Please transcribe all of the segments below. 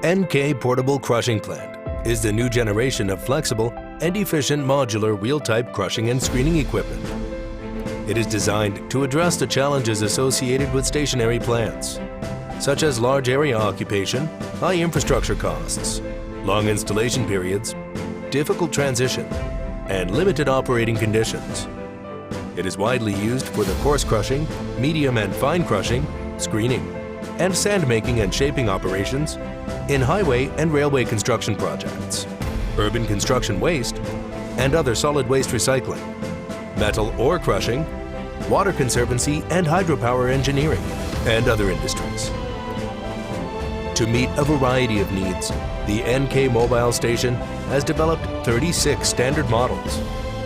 NK Portable Crushing Plant is the new generation of flexible and efficient modular wheel-type crushing and screening equipment. It is designed to address the challenges associated with stationary plants, such as large area occupation, high infrastructure costs, long installation periods, difficult transition, and limited operating conditions. It is widely used for the coarse crushing, medium and fine crushing, screening, and sand making and shaping operations in highway and railway construction projects, urban construction waste, and other solid waste recycling, metal ore crushing, water conservancy and hydropower engineering, and other industries. To meet a variety of needs, the NK Mobile Station has developed 36 standard models,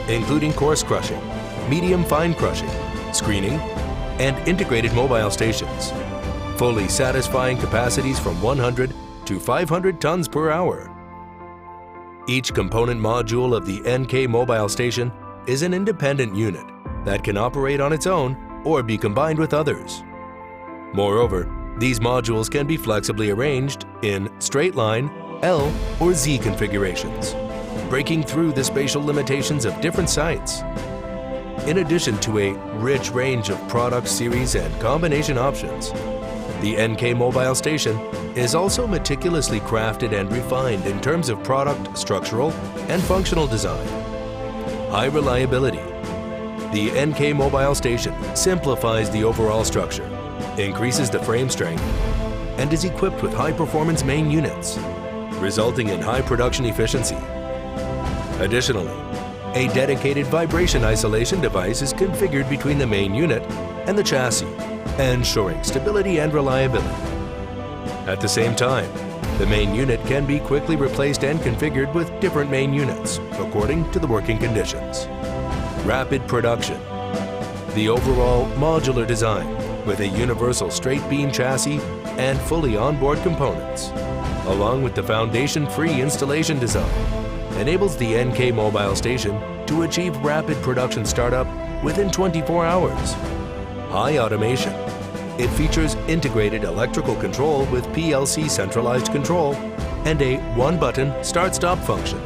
including coarse crushing, medium fine crushing, screening, and integrated mobile stations, fully satisfying capacities from 100 to 500 tons per hour. Each component module of the NK Mobile Station is an independent unit that can operate on its own or be combined with others. Moreover, these modules can be flexibly arranged in straight line, L, or Z configurations, breaking through the spatial limitations of different sites. In addition to a rich range of product series and combination options, the NK Mobile Station is also meticulously crafted and refined in terms of product, structural, and functional design. High reliability. The NK Mobile Station simplifies the overall structure, increases the frame strength, and is equipped with high-performance main units, resulting in high production efficiency. Additionally, a dedicated vibration isolation device is configured between the main unit and the chassis, ensuring stability and reliability. At the same time, the main unit can be quickly replaced and configured with different main units according to the working conditions. Rapid production. The overall modular design with a universal straight beam chassis and fully onboard components, along with the foundation-free installation design, enables the NK Mobile Station to achieve rapid production startup within 24 hours. High automation. It features integrated electrical control with PLC centralized control and a one-button start-stop function,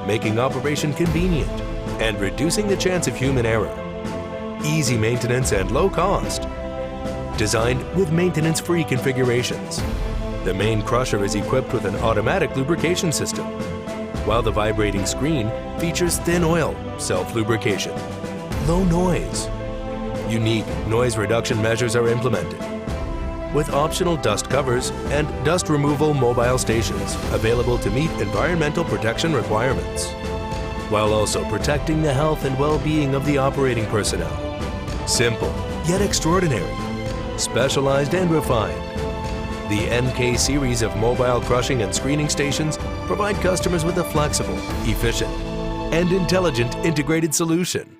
making operation convenient and reducing the chance of human error. Easy maintenance and low cost. Designed with maintenance-free configurations. The main crusher is equipped with an automatic lubrication system, while the vibrating screen features thin oil self-lubrication. Low noise. Unique noise reduction measures are implemented, with optional dust covers and dust removal mobile stations available to meet environmental protection requirements, while also protecting the health and well-being of the operating personnel. Simple, yet extraordinary, specialized and refined. The NK series of mobile crushing and screening stations provide customers with a flexible, efficient, and intelligent integrated solution.